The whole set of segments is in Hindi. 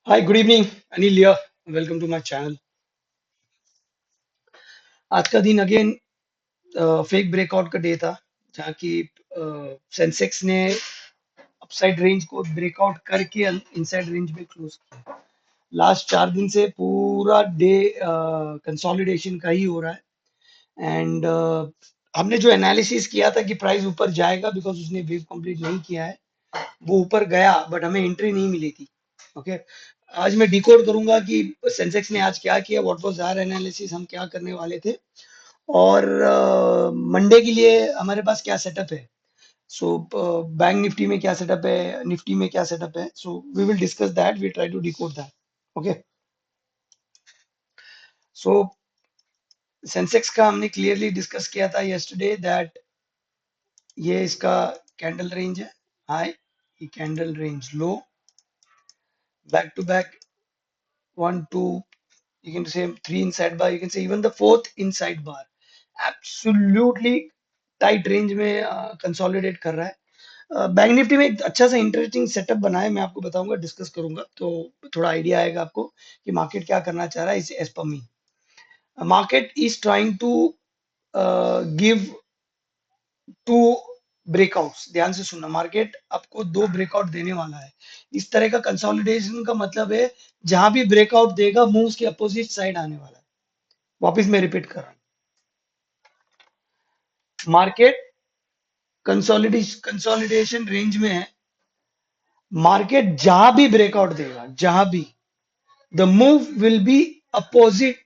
Hi, good evening. Anil here. Welcome to my channel. आज का दिन अगेन फेक ब्रेकआउट का डे था जहाँ की सेंसेक्स ने अपसाइड रेंज को ब्रेकआउट करके इनसाइड रेंज में क्लोज किया। लास्ट 4 दिन से पूरा डे कंसोलिडेशन का ही हो रहा है एंड हमने जो एनालिसिस किया था कि प्राइस ऊपर जाएगा बिकॉज उसने वेव कंप्लीट नहीं किया है, वो ऊपर गया बट हमें एंट्री नहीं मिली थी। ओके, आज मैं डिकोड करूंगा कि सेंसेक्स ने आज क्या किया, व्हाट वाज आवर एनालिसिस, हम क्या करने वाले थे और मंडे के लिए हमारे पास क्या सेटअप है। सो बैंक निफ्टी में क्या सेटअप है, निफ्टी में क्या सेटअप है, so we will discuss that, we try to decode that. Okay, so Sensex का हमने क्लियरली डिस्कस किया था यस्टरडे दैट ये इसका कैंडल रेंज है हाई, ये candle range low, back to back 1 2, you can say 3 inside bar, you can say even the fourth inside bar, absolutely tight range में कंसोलिडेट कर रहा है। बैंक निफ्टी में एक अच्छा सा इंटरेस्टिंग सेटअप बना है, मैं आपको बताऊंगा, डिस्कस करूंगा तो थोड़ा आइडिया आएगा आपको कि मार्केट क्या करना चाह रहा है। इस एज पर मी, market is trying to give two breakouts. ध्यान से सुनना, मार्केट आपको दो ब्रेकआउट देने वाला है। इस तरह का कंसोलिडेशन का मतलब है जहां भी ब्रेकआउट देगा मूव्स के अपोजिट साइड आने वाला है। वापस मैं रिपीट कर रहा हूँ, मार्केट कंसोलिडेशन रेंज में है। मार्केट जहां भी ब्रेकआउट देगा, जहां भी, the move will be opposite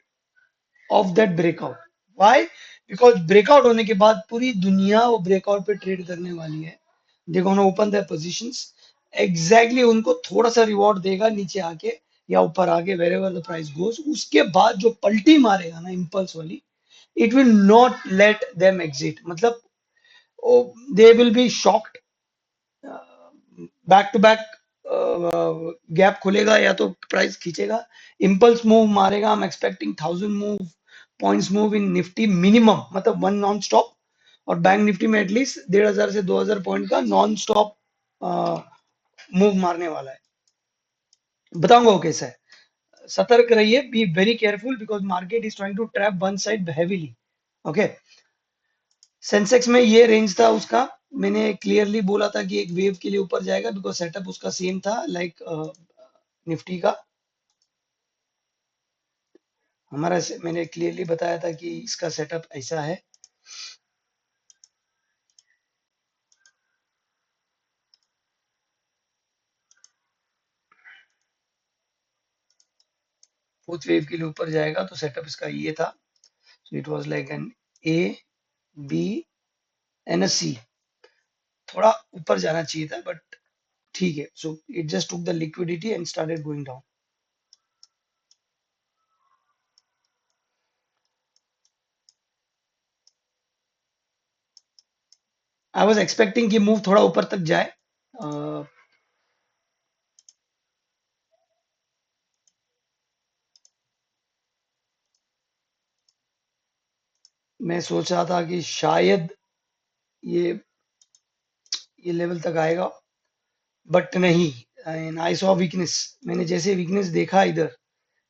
of that breakout. Why? Because breakout होने के बाद पूरी दुनिया वो ब्रेकआउट पे ट्रेड करने वाली है। देखो ना, ओपन द पोजीशंस, एग्जैक्टली उनको थोड़ा सा रिवॉर्ड देगा नीचे आके या ऊपर आके, wherever the price goes. उसके बाद जो पलटी मारेगा ना इंपल्स वाली, it will not let them exit. मतलब they will be shocked, back to back gap खुलेगा या तो प्राइस खींचेगा, इंपल्स मूव मारेगा। I am expecting 1000 move points move in Nifty minimum, मतलब वन नॉन स्टॉप, और बैंक निफ्टी में एटलीस्ट 1500 से 2000 पॉइंट का नॉन स्टॉप मूव मारने वाला है। बताऊंगा वो कैसा है। सतर्क रहिए, be very careful because market is trying to trap one side heavily. Okay, Sensex में ये रेंज था उसका, मैंने क्लियरली बोला था कि एक वेव के लिए ऊपर जाएगा बिकॉज सेटअप उसका सेम था लाइक निफ्टी का। मैंने क्लियरली बताया था कि इसका सेटअप ऐसा है। फोर्थ वेव के लिए ऊपर जाएगा तो सेटअप इसका ये था। So it was like an A, B and a C. थोड़ा ऊपर जाना चाहिए था बट ठीक है। So it just took the liquidity and started going down. I was expecting कि मूव थोड़ा ऊपर तक जाए। uh, मैं सोच रहा था कि शायद ये ये लेवल तक आएगा बट नहीं। एंड आई सॉ वीकनेस, मैंने जैसे वीकनेस देखा इधर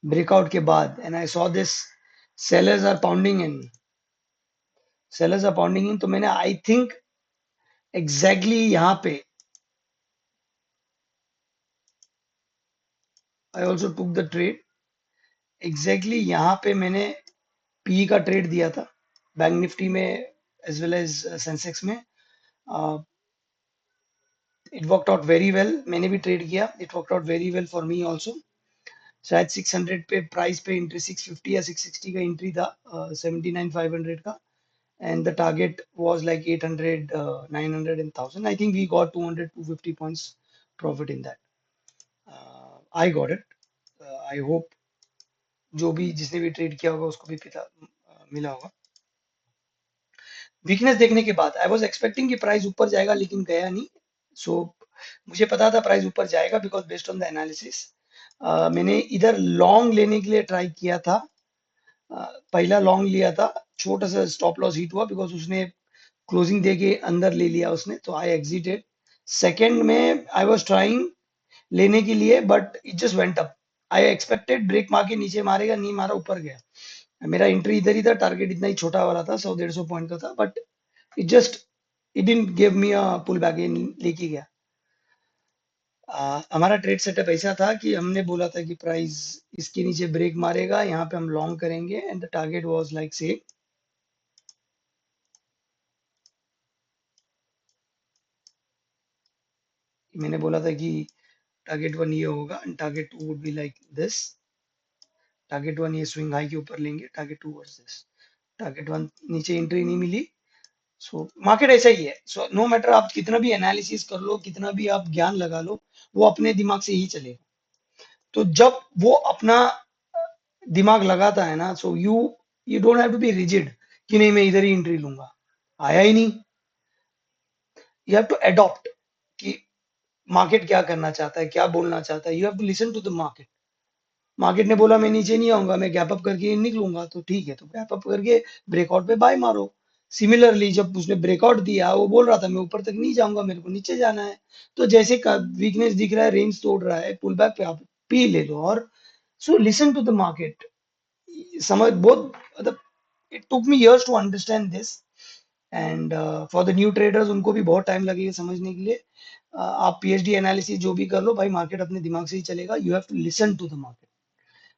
ब्रेकआउट के बाद, and I saw this sellers are pounding in, sellers are pounding in, तो मैंने आई थिंक एग्जैक्टली यहाँ पे I also took the trade. Exactly यहाँ पे मैंने पी का ट्रेड दिया था बैंक निफ्टी में एज वेल एज सेंसेक्स में। It worked out very well, मैंने भी ट्रेड किया, it worked out very well for me also. शायद 600 पे प्राइस पे एंट्री, 650 या 660 का एंट्री था, 79,500 का, and the target was like 800, 900 and 1000. I think we got 200 250 points profit in that. I got it. I hope जो भी जिसने भी ट्रेड किया होगा उसको भी मिला होगा। वीकनेस देखने के बाद आई वाज एक्सपेक्टिंग कि प्राइस ऊपर जाएगा लेकिन गया नहीं। सो मुझे पता था प्राइस ऊपर जाएगा because based on the analysis मैंने इधर लॉन्ग लेने के लिए ट्राई किया था। पहला लॉन्ग लिया था, छोटा सा स्टॉप लॉस हिट हुआ बिकॉज उसने क्लोजिंग दे के अंदर ले लिया उसने, तो आई एग्जिटेड। सेकंड में आई वाज ट्राइंग लेने के लिए but it just went up, I expected break मार के नीचे मारेगा, नहीं मारा, ऊपर गया। मेरा एंट्री इधर ही था, टारगेट इतना ही छोटा वाला था, 100-150 पॉइंट का था, but it just it didn't give me a pull back, ये लेके गया। हमारा ट्रेड सेटअप ऐसा था कि हमने बोला था कि प्राइस इसके नीचे ब्रेक मारेगा, यहाँ पे हम लॉन्ग करेंगे, and the target was like say, मैंने बोला था कि टारगेट वन ये होगा and target two would be like this. Target one ये स्विंग हाई के ऊपर लेंगे, target two was this. Target one नीचे एंट्री नहीं मिली। सो मार्केट ऐसा ही है। सो नो मैटर आप कितना भी एनालिसिस कर लो, कितना भी आप ज्ञान लगा लो, वो अपने दिमाग से ही चलेगा। तो जब वो अपना दिमाग लगाता है ना, so you don't have to be rigid कि नहीं मैं इधर ही एंट्री लूंगा, आया ही नहीं। यू हैव टू अडॉप्ट कि मार्केट क्या करना चाहता है, क्या बोलना चाहता है। You have to listen to the market. Market ने बोला मैं नीचे नहीं आऊंगा, मैं गैप अप करके निकलूंगा, तो ठीक है, तो गैप अप करके ब्रेकआउट पे बाय मारो। सिमिलरली जब उसने ब्रेकआउट दिया, वो बोल रहा था मैं ऊपर तक नहीं जाऊंगा, मेरे को नीचे जाना है, तो जैसे वीकनेस दिख रहा है, रेंज तोड़ रहा है, पुल बैक पे आप पी ले लो। और so listen to the market. समझ बहुत, मतलब it took me years to understand this, and for the new traders उनको भी बहुत टाइम लगेगा समझने के लिए। आप पीएचडी एनालिसिस जो भी कर लो भाई, मार्केट अपने दिमाग से ही चलेगा। You have to listen to the market.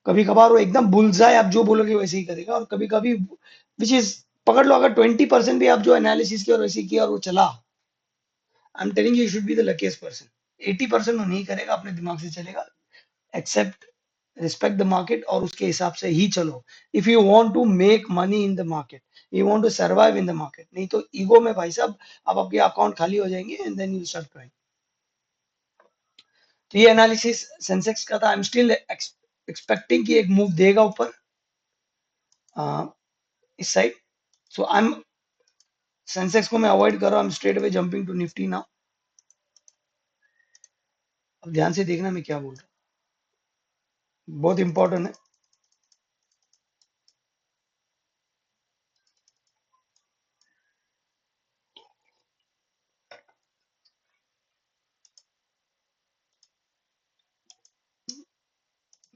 कभी कभार वो एकदम बुलजाए, आप जो बोलोगे वैसे ही करेगा, और कभी कभी विच इज, पकड़ लो अगर 20% भी आप जो एनालिसिस किया और वैसे ही किया और वो चला, आई am telling you should be the luckiest person. 80% वो नहीं करेगा, अपने दिमाग से चलेगा। एक्सेप्ट, रिस्पेक्ट द मार्केट और उसके हिसाब से ही चलो। If you want to make money in the market, you want to survive in the market, नहीं तो ईगो में भाई साहब आप आपके अकाउंट खाली हो जाएंगे, and then you start crying. तो ये एनालिसिस सेंसेक्स का था। आई एम स्टिल एक्सपेक्टिंग कि एक मूव देगा ऊपर, इस side. So I am, Sensex को मैं अवॉइड कर रहा हूँ, straight away jumping to Nifty now. अब ध्यान से देखना मैं क्या बोल रहा हूँ, बहुत इंपॉर्टेंट है।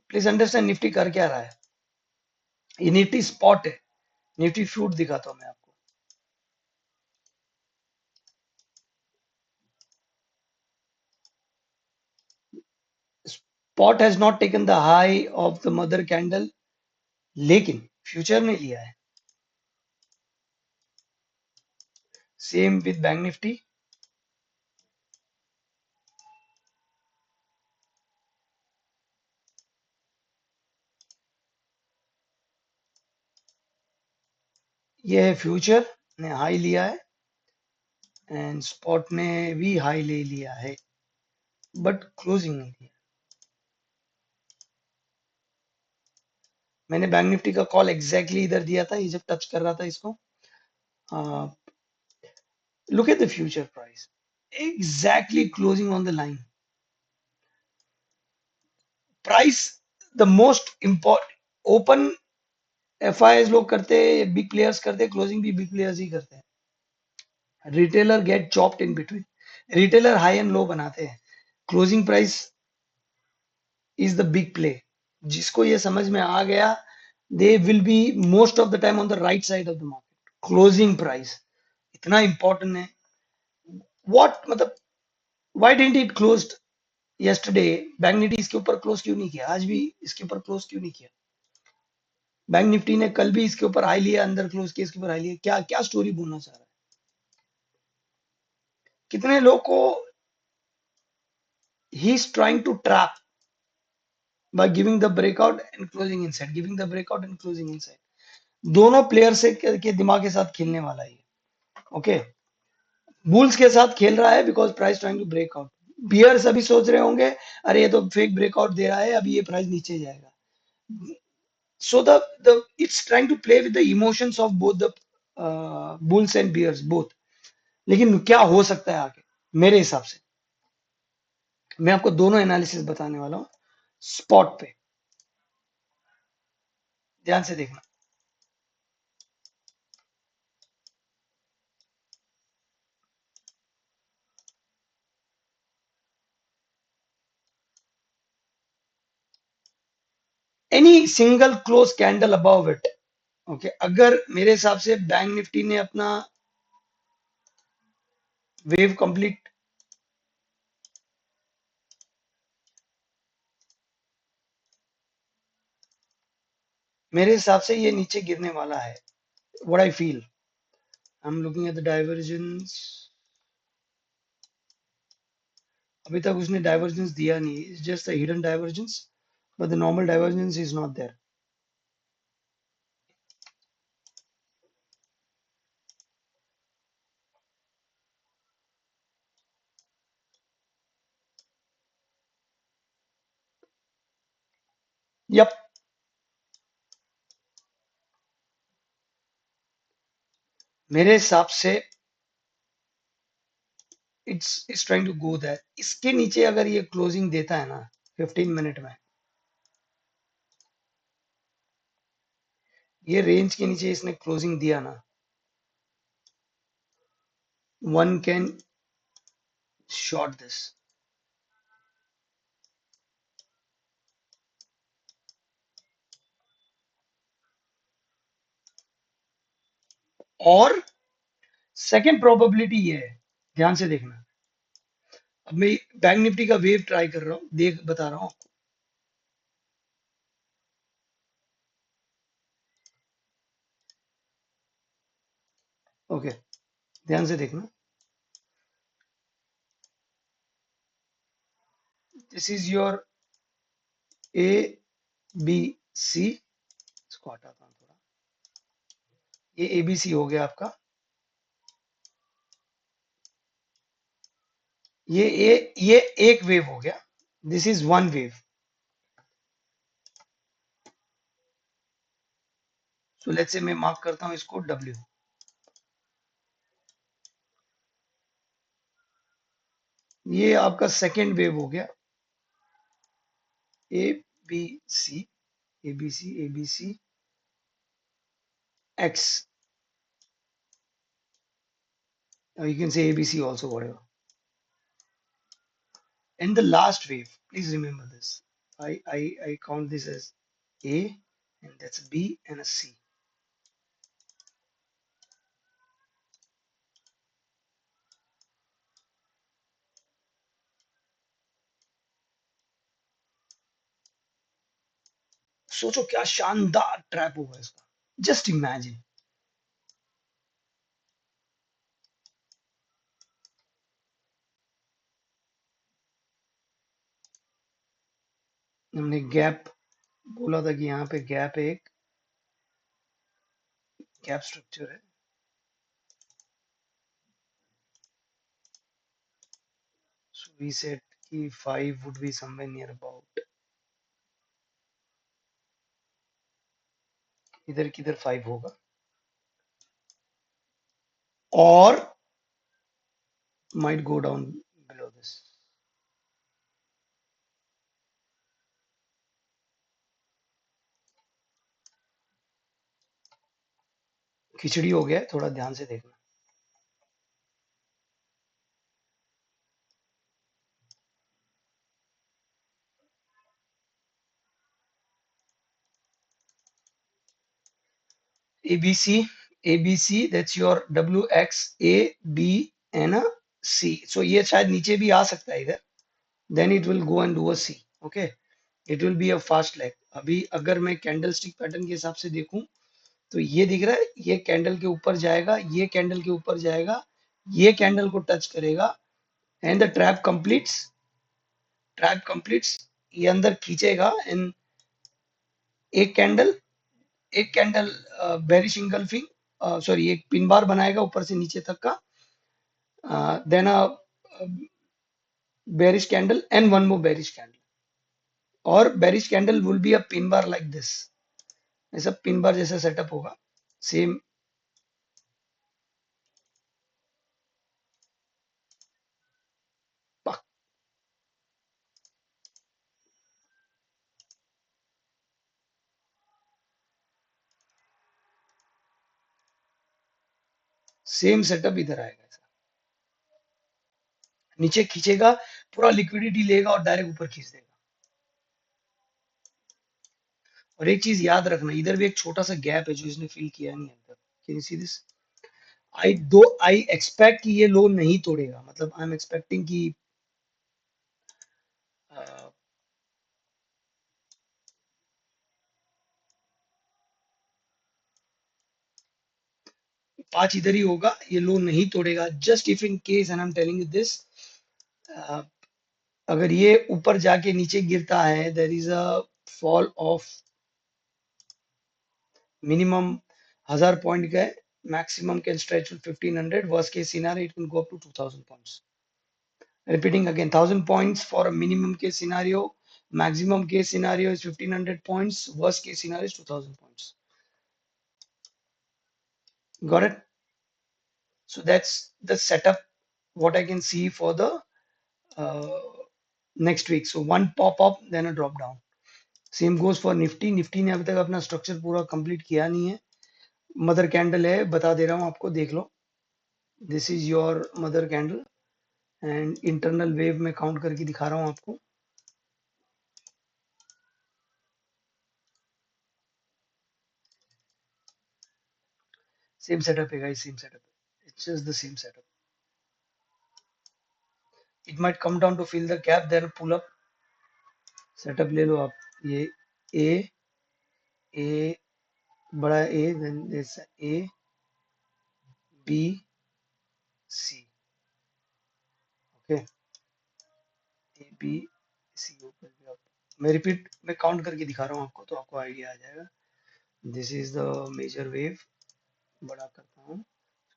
प्लीज अंडरस्टैंड निफ्टी कर क्या रहा है। ये निफ्टी स्पॉट है, निफ्टी फ्यूट दिखाता हूँ मैं आपको। Spot has not taken the high of the mother candle, लेकिन फ्यूचर ने लिया है। Same with bank Nifty. ये है फ्यूचर ने हाई लिया है, एंड स्पॉट ने भी हाई ले लिया है, बट क्लोजिंग नहीं लिया। मैंने बैंक निफ्टी का कॉल एग्जैक्टली इधर दिया था, ये जब टच कर रहा था इसको। Look at the future price, exactly closing on the line. Price the most important, open F I लोग करते हैं, बिग प्लेयर्स करते हैं, क्लोजिंग भी बिग प्लेयर्स ही करते हैं। Retailer get chopped in between. Retailer high and low बनाते हैं, closing price is the big play. जिसको ये समझ में आ गया, they will be most of the time on the right side of the market. Closing price इतना इंपॉर्टेंट है। व्हाट मतलब, why didn't it closed yesterday? Bank Nifty इसके ऊपर क्लोज क्यों नहीं किया? आज भी इसके ऊपर क्लोज क्यों नहीं किया? बैंक निफ्टी ने कल भी इसके ऊपर हाई लिया, अंदर क्लोज किया, इसके ऊपर हाई लिया। क्या क्या स्टोरी बोलना चाह रहा है? कितने लोग को he is trying to trap by giving the breakout and closing inside, giving the breakout and closing inside. दोनों प्लेयर से के दिमाग के साथ खेलने वाला है। ओके, बुल्स के साथ खेल रहा है because price trying to break out. Bears अभी सोच रहे होंगे अरे ये तो फेक ब्रेकआउट दे रहा है, अभी ये प्राइस नीचे जाएगा। So the it's trying to play with the emotions of both the bulls and bears both. लेकिन क्या हो सकता है आगे, मेरे हिसाब से मैं आपको दोनों एनालिसिस बताने वाला हूं स्पॉट पे, ध्यान से देखना। Any single close candle above it. Okay, अगर मेरे हिसाब से बैंक निफ्टी ने अपना वेव कंप्लीट, मेरे हिसाब से ये नीचे गिरने वाला है, what I feel. I am looking at the divergence. अभी तक उसने डाइवर्जेंस दिया नहीं, it's just a hidden divergence, but the normal divergence is not there. Yup, मेरे हिसाब से it's trying to go that. इसके नीचे अगर ये क्लोजिंग देता है ना 15 मिनट में, ये रेंज के नीचे इसने क्लोजिंग दिया ना, वन कैन शॉर्ट दिस। और सेकंड प्रोबेबिलिटी ये है, ध्यान से देखना। अब मैं बैंक निफ्टी का वेव ट्राई कर रहा हूँ, देख बता रहा हूँ। ओके, ध्यान से देखना। This is your A B C, इसको हटाता हूँ थोड़ा। ये एबीसी हो गया आपका, ये एक वेव हो गया, this is one wave. So let's say मैं मार्क करता हूँ इसको डब्ल्यू। ये आपका सेकेंड वेव हो गया, A B C, A B C, A B C X, you can say ABC also, whatever. And the last wave, please remember this. I count this as A, and that's a B and a C. सोचो क्या शानदार ट्रैप होगा इसका, जस्ट इमेजिन। हमने गैप बोला था कि यहाँ पे गैप एक गैप स्ट्रक्चर है। So we said कि 5 would be somewhere near about, इधर किधर 5 होगा, और might go down below this। खिचड़ी हो गया है, थोड़ा ध्यान से देखना। ABC, ABC, that's your W, X, A, B, and a C. So ये शायद नीचे भी आ सकता है इधर, then it will go and do a C. Okay, it will be a fast leg। अभी अगर मैं कैंडल स्टिक पैटर्न के हिसाब से देखूं तो ये दिख रहा है, ये कैंडल के ऊपर जाएगा, ये कैंडल के ऊपर जाएगा, ये कैंडल को टच करेगा, एंड द ट्रैप कंप्लीट्स, ये अंदर खींचेगा, एंड एक कैंडल बेरिश इंगल्फिंग, सॉरी एक पिन बार बनाएगा ऊपर से नीचे तक का, then a bearish candle and one more bearish candle, और bearish candle will be a pin bar like this। ऐसा पिन बार जैसा सेटअप होगा, सेम सेम सेटअप इधर आएगा ऐसा, नीचे खींचेगा, पूरा लिक्विडिटी लेगा और डायरेक्ट ऊपर खींच देगा। और एक चीज याद रखना, इधर भी एक छोटा सा गैप है जो इसने फिल किया नहीं है अंदर। Can you see this? I expect कि ये लो नहीं तोड़ेगा, मतलब आई एम एक्सपेक्टिंग कि अ, 5 इधर ही होगा, ये लो नहीं तोड़ेगा। Just if in case, and I am telling you this, अगर ये ऊपर जाके नीचे गिरता है, there is a fall of minimum 1000 point का है, maximum can stretch to 1500, worst case scenario it can go up to 2000 points. Repeating again, 1000 points for a minimum case scenario, maximum case scenario is 1500 points, worst case scenario is 2000 points. Got it? So that's the setup what I can see for the uh, next week. So one pop up, then a drop down. Same goes for Nifty. Nifty ने अभी तक अपना स्ट्रक्चर पूरा कंप्लीट किया नहीं है। मदर कैंडल है, बता दे रहा हूँ आपको, देख लो। This is your mother candle and internal wave में काउंट करके दिखा रहा हूँ आपको। सेम सेटअप है गाइस, सेम सेटअप है, it's just the same setup. It might come down to fill the gap, then pull up. Setup ले लो आप, ये ए, ए बड़ा A, then this A B C, okay, A B C ऊपर भी आप, मैं रिपीट में काउंट करके दिखा रहा हूँ आपको, तो आपको आइडिया आ जाएगा। This is the major wave, बड़ा करता हूँ,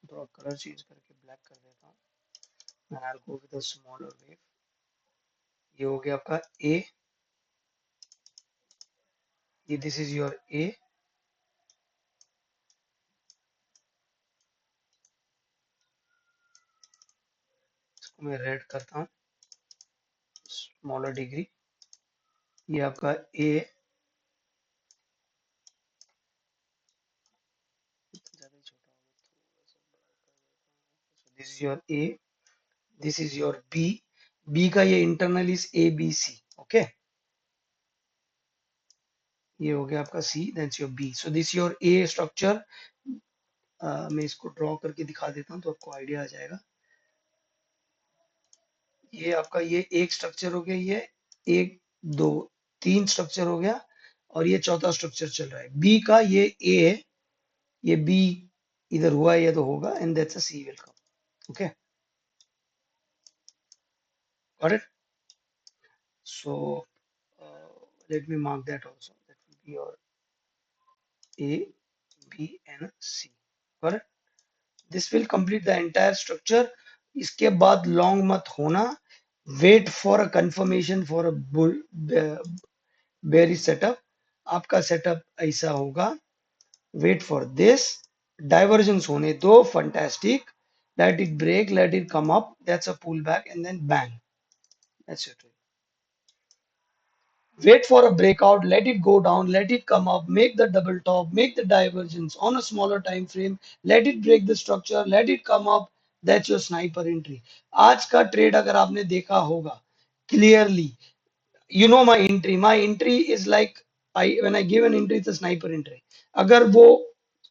थोड़ा कलर चेंज करके ब्लैक कर देता हूँ, and I will go with the smaller wave. ये हो गया आपका ए, ये दिस इज योर ए, इसको मैं रेड करता हूँ, स्मॉलर डिग्री। ये आपका ए, ज्यादा ही छोटा हो गया, थोड़ा सा बड़ा कर देता हूँ। This is your A, this is your B, B का ये internal is A B C, okay. ये हो गया आपका C, that's your B. So this your A structure. मैं इसको ड्रॉ करके दिखा देता हूँ तो आपको आइडिया आ जाएगा। ये आपका ये एक स्ट्रक्चर हो गया, ये एक दो तीन स्ट्रक्चर हो गया, और ये चौथा स्ट्रक्चर चल रहा है बी का। ये ए है, ये बी इधर हुआ है, ये तो होगा, and that's a C will come, okay, got it? So let me mark that also, that will be your A, B and C, correct? This will complete the entire structure. इसके बाद लॉन्ग मत होना, wait for a confirmation for a bearish setup. आपका सेटअप ऐसा होगा, वेट फॉर दिस, डाइवर्जेंस होने दो, fantastic, let it break, let it come up, that's a pull back, and then bang, that's it. Wait for a breakout, let it go down, let it come up, make the double top, make the divergence on a smaller time frame, let it break the structure, let it come up. That's your sniper entry. आज का ट्रेड अगर आपने देखा होगा clearly, you know my entry is like, when I give an entry, it's a sniper entry. अगर वो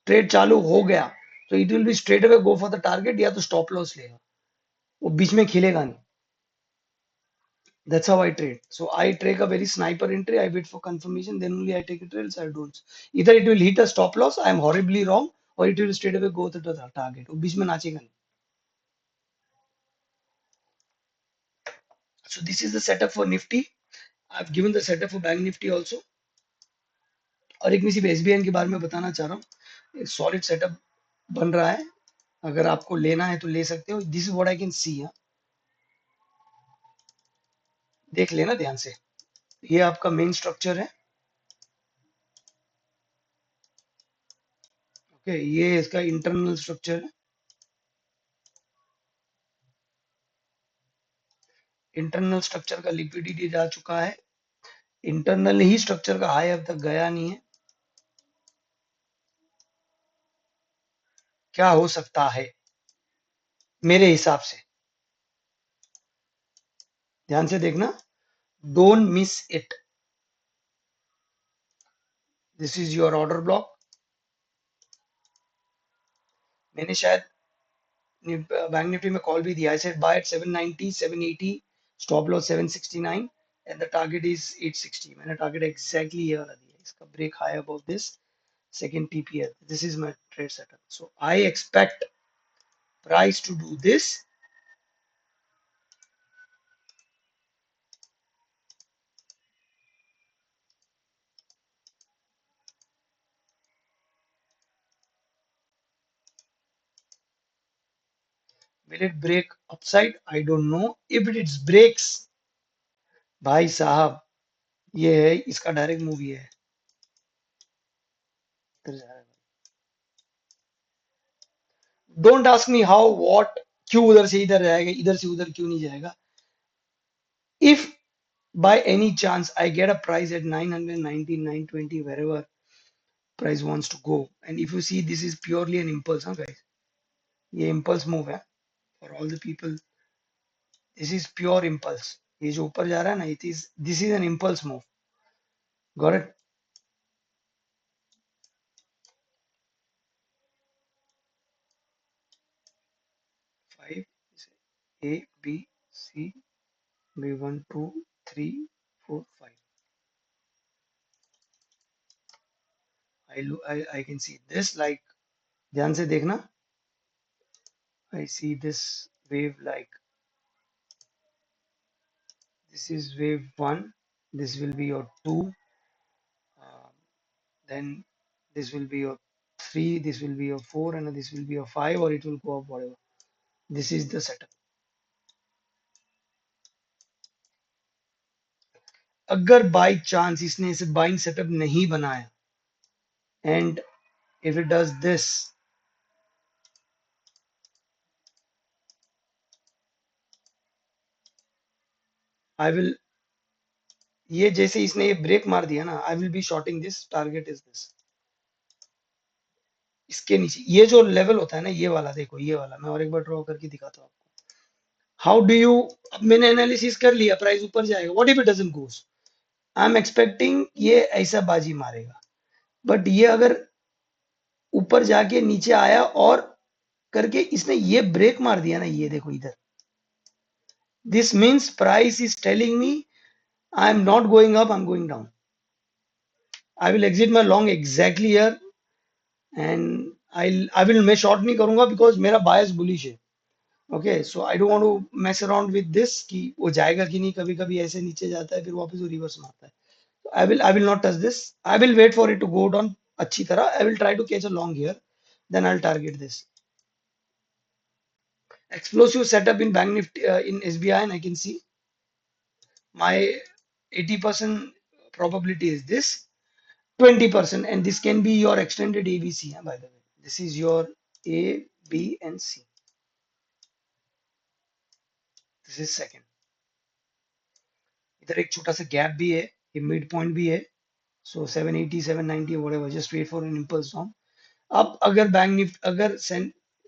ट्रेड चालू हो गया तो it will be straight away go for the target, या तो stop loss लेगा, वो बीच में खिलेगा नहीं। That's how I trade. So I take a very sniper entry. I wait for confirmation, then only I take a trade. Else I don't. Either it will hit a stop loss, I am horribly wrong, or it will straight away go to the target. वो बीच में नाचेगा नहीं. So this is the setup for Nifty. I've given the setup for Bank Nifty also. और एक मैं सिर्फ SBI के बारे में बताना चाह रहा हूँ, एक सॉलिड सेटअप बन रहा है, अगर आपको लेना है तो ले सकते हो। This is what I can see, देख लेना ध्यान से। ये आपका मेन स्ट्रक्चर है, ओके, ये इसका इंटरनल स्ट्रक्चर है। इंटरनल स्ट्रक्चर का लिक्विडिटी जा चुका है, इंटरनल ही स्ट्रक्चर का हाई अब तक गया नहीं है। क्या हो सकता है मेरे हिसाब से, ध्यान से देखना, don't miss it. This is your order block. मैंने शायद बैंक निफ्टी में कॉल भी दिया. I said buy at 790 780, stop loss 769 and the target is 860. मैंने टारगेट एग्जैक्टली ये वाला दिया. इसका break high above this second TPL. This is my trade setup. So I expect price to do this. Will it break upside? I don't know. If it breaks, भाई साहब, ये है इसका डायरेक्ट मूवी है. Don't ask me how what, क्यों उधर से इधर जाएगा, इधर से उधर क्यों नहीं जाएगा. If by any chance I get a price at 990, 920, wherever price wants to go, and if you see this is purely an impulse, huh guys? ये impulse move है for all the people. This is pure impulse. ये जो ऊपर जा रहा है ना, it is, this is an impulse move. Got it? Five, A, B, C, B, one, two, three, four, five. I can see this like, ध्यान से देखना. I see this wave like, this is wave one. This will be your two. Um, then this will be your three. This will be your four, and this will be your five, or it will go up whatever. This is the setup. अगर by chance इसने इसे buying setup नहीं बनाया, and if it does this, I will, ये जैसे इसने ये ब्रेक मार दिया ना, I will be shorting this. Target is this. इसके नीचे ये जो लेवल होता है ना, ये वाला देखो, ये वाला मैं और एक बार ड्रॉ करके दिखाता हूँ आपको. हाउ डू यू, अब मैंने एनालिसिस कर लिया, प्राइस ऊपर जाएगा. What if it doesn't goes? I am expecting ये ऐसा बाजी मारेगा. बट ये अगर ऊपर जाके नीचे आया और करके इसने ये ब्रेक मार दिया ना, ये देखो इधर, this means price is telling me I am not going up, I am going down. I will exit my long exactly here, and I will, मैं शॉर्ट नहीं करूंगा बिकॉज मेरा बायस बुलिश है. Okay, so I don't want to mess around with this कि वो जाएगा कि नहीं. कभी कभी ऐसे नीचे जाता है फिर वापस वो रिवर्स मारता है. I will not touch this. I will wait for it to go down अच्छी तरह. I will try to catch a long here, then I will target this. Explosive setup in bank nifty, in SBI, and I can see my 80% probability is this, 20%, and this can be your extended ABC. By the way, this is your A, B, and C. This is second. इधर एक छोटा सा गैप भी है, ये मिड पॉइंट भी है. सो 780 790 whatever, just wait for an impulse down. अब अगर बैंक निफ्टी, अगर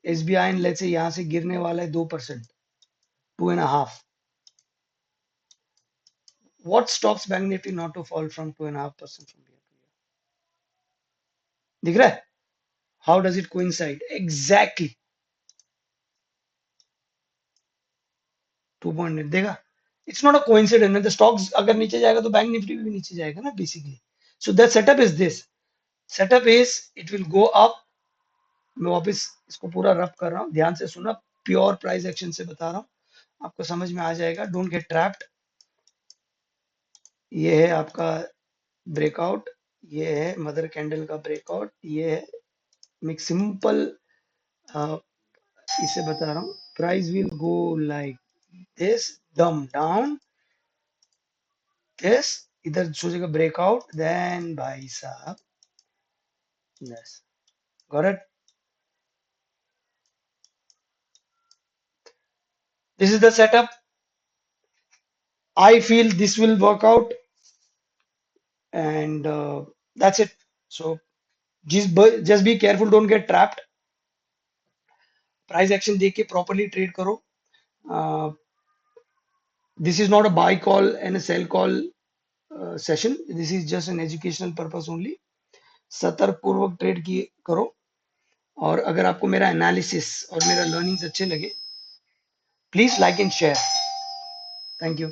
SBI लेट्स से यहाँ से गिरने वाला है 2%, 2.5, what stops bank Nifty not to fall from 2.5% from here to here? दिख रहा है? How does it coincide? Exactly 2.8 देगा. It's not a coincidence. The stocks अगर नीचे जाएगा तो बैंक निफ्टी भी नीचे जाएगा ना basically. So the setup is this. Setup is it will go up. मैं वापस इसको पूरा रब कर रहा हूँ, ध्यान से सुना. प्योर प्राइस एक्शन से बता रहा हूँ, आपको समझ में आ जाएगा. Don't get trapped. ये है आपका ब्रेकआउट, ये है मदर कैंडल का ब्रेकआउट, ये है. मैं सिंपल इसे बता रहा हूँ. Price will go like this, डम डाउन, दिस, इधर सोचेगा ब्रेकआउट, देन भाई साहब, yes, got it. This is the setup. I feel this will work out, and that's it. So just be careful, don't get trapped. Price action देख के प्रॉपरली ट्रेड करो. This is not a buy call and a sell call session. This is just an educational purpose only. सतर्क पूर्वक ट्रेड की करो। और अगर आपको मेरा एनालिसिस और मेरा लर्निंग्स अच्छे लगे, please like and share. Thank you.